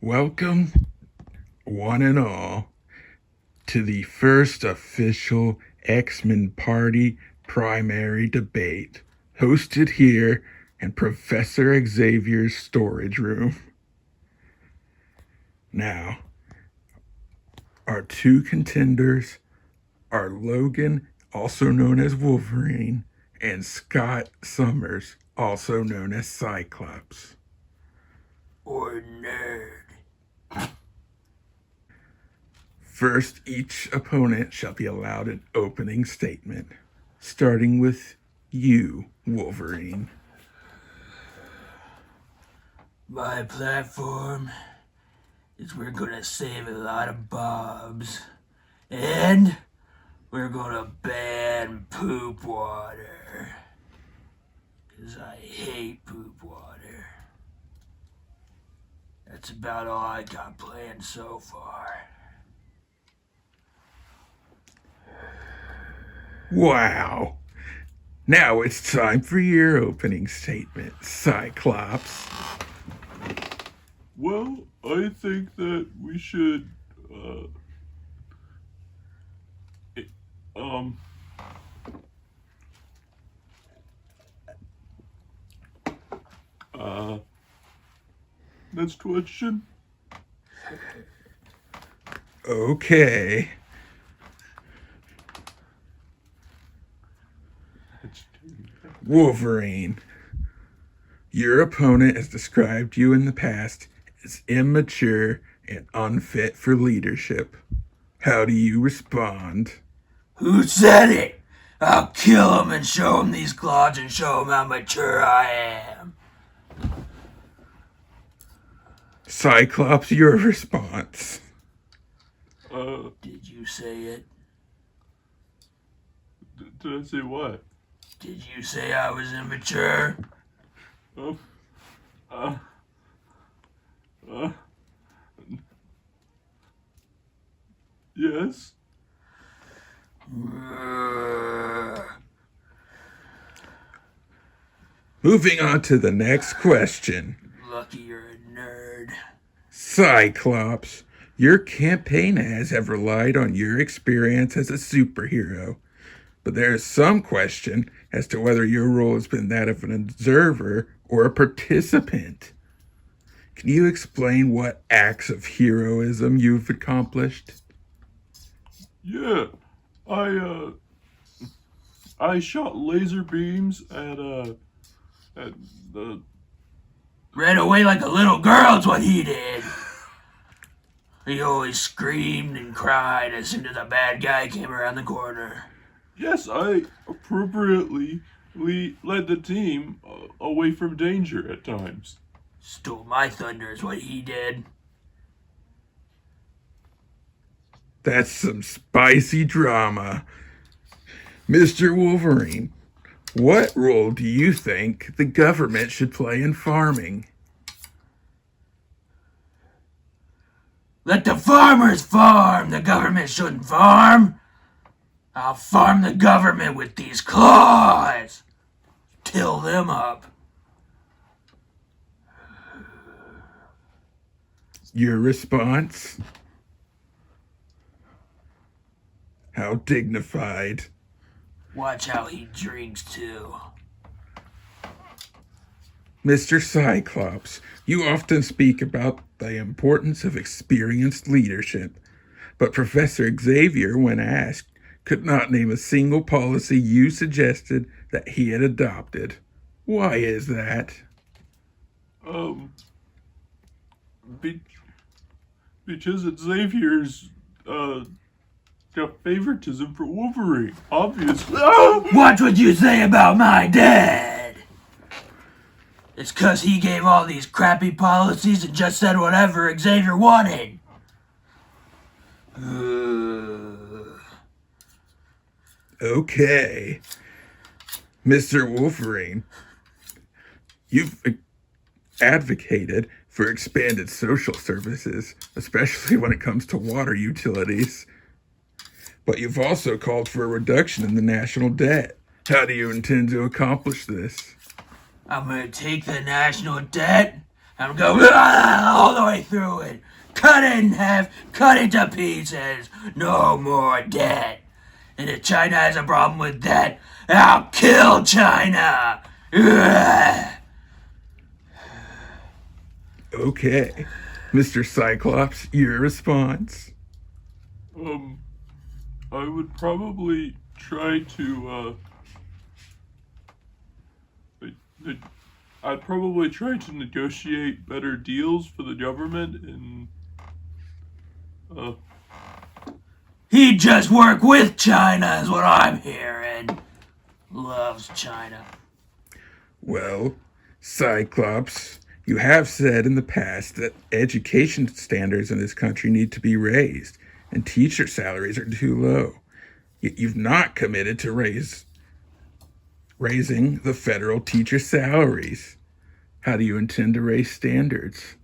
Welcome, one and all, to the first official X-Men Party primary debate, hosted here in Professor Xavier's storage room. Now, our two contenders are Logan, also known as Wolverine, and Scott Summers, also known as Cyclops. Or nerd. First, each opponent shall be allowed an opening statement, starting with you, Wolverine. My platform is we're gonna save a lot of bobs. And we're gonna ban poop water. 'Cause I hate poop water. That's about all I got planned so far. Wow. Now it's time for your opening statement, Cyclops. Well, I think that we should, um, next question. Okay. Wolverine. Your opponent has described you in the past as immature and unfit for leadership. How do you respond? Who said it? I'll kill him and show him these claws and show him how mature I am. Cyclops, your response. Did you say it? Did I say what? Did you say I was immature? Yes. Moving on to the next question. Lucky you're a nerd. Cyclops, your campaign ads have relied on your experience as a superhero, but there is some question as to whether your role has been that of an observer or a participant. Can you explain what acts of heroism you've accomplished? Yeah. I shot laser beams at the. Ran away like a little girl's what he did. He always screamed and cried as soon as a bad guy came around the corner. Yes, I appropriately led the team away from danger at times. Stole my thunder is what he did. That's some spicy drama. Mr. Wolverine, what role do you think the government should play in farming? Let the farmers farm. The government shouldn't farm. I'll farm the government with these claws. Till them up. Your response? How dignified. Watch how he drinks too. Mr. Cyclops, you often speak about the importance of experienced leadership, but Professor Xavier, when asked, could not name a single policy you suggested that he had adopted. Why is that? Because Xavier's got favoritism for Wolverine, obviously. Watch what you say about my dad. It's 'cause he gave all these crappy policies and just said whatever Xavier wanted. Okay. Mr. Wolverine, you've advocated for expanded social services, especially when it comes to water utilities. But you've also called for a reduction in the national debt. How do you intend to accomplish this? I'm gonna take the national debt I'm going all the way through it. Cut it in half, cut it to pieces. No more debt. And if China has a problem with that, I'll kill China. Ugh. Okay. Mr. Cyclops, your response? I would probably try to, I'd probably try to negotiate better deals for the government and, He just work with China is what I'm hearing. Loves China. Well, Cyclops, you have said in the past that education standards in this country need to be raised, and teacher salaries are too low. Yet you've not committed to raising the federal teacher salaries. How do you intend to raise standards?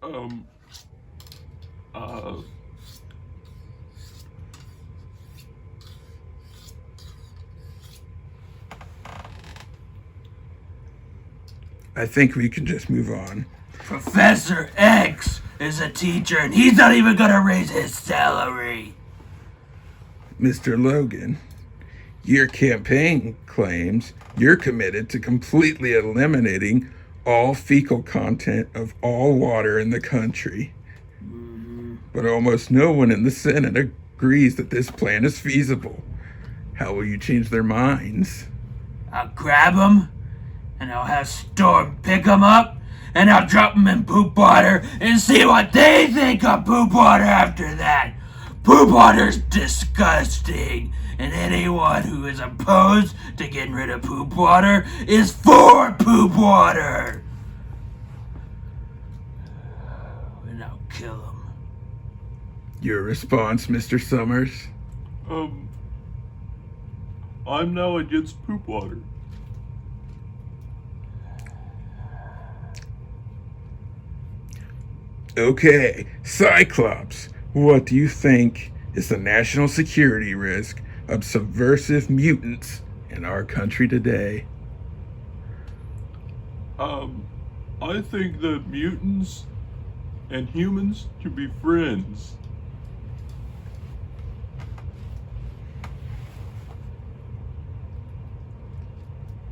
um, uh, I think we can just move on. Professor X is a teacher and he's not even gonna raise his salary. Mr. Logan, your campaign claims you're committed to completely eliminating all fecal content of all water in the country. But almost no one in the Senate agrees that this plan is feasible. How will you change their minds? I'll grab him and I'll have Storm pick him up and I'll drop him in poop water and see what they think of poop water after that. Poop water's disgusting, and anyone who is opposed to getting rid of poop water is for poop water. And I'll kill him. Your response, Mr. Summers? I'm now against poop water. Okay, Cyclops, what do you think is the national security risk of subversive mutants in our country today? I think that mutants and humans should be friends.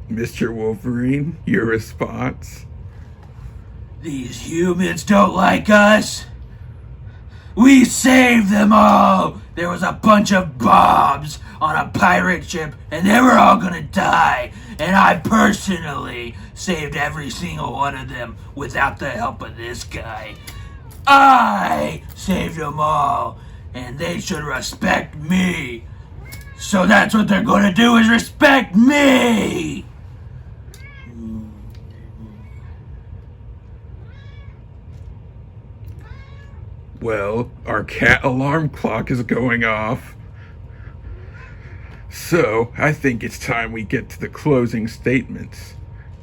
Mr. Wolverine, your response? These humans don't like us. We saved them all. There was a bunch of bombs on a pirate ship and they were all gonna die. And I personally saved every single one of them without the help of this guy. I saved them all and they should respect me. So that's what they're gonna do is respect me. Well, our cat alarm clock is going off. So, I think it's time we get to the closing statements.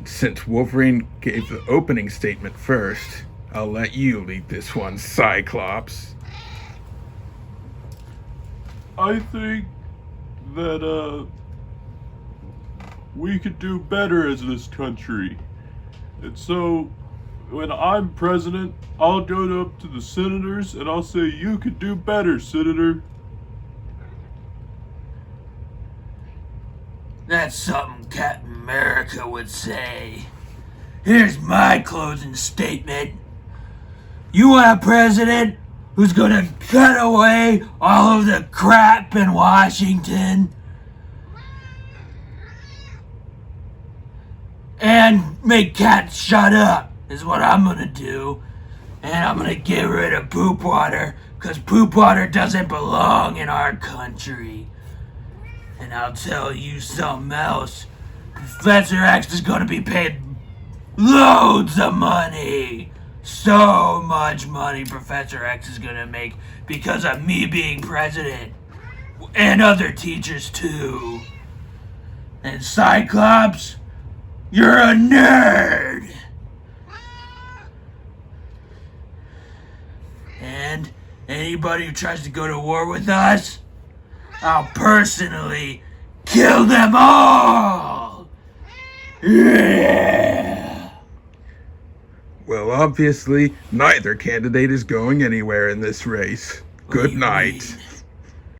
Since Wolverine gave the opening statement first, I'll let you lead this one, Cyclops. I think that, we could do better as this country. And so, when I'm president, I'll go up to the senators and I'll say, you could do better, Senator. That's something Captain America would say. Here's my closing statement. You want a president who's gonna cut away all of the crap in Washington and make cats shut up is what I'm gonna do. And I'm gonna get rid of poop water because poop water doesn't belong in our country. And I'll tell you something else. Professor X is gonna be paid loads of money. So much money Professor X is gonna make because of me being president. And other teachers too. And Cyclops, you're a nerd. And anybody who tries to go to war with us, I'll personally kill them all! Yeah! obviously, neither candidate is going anywhere in this race. Good night.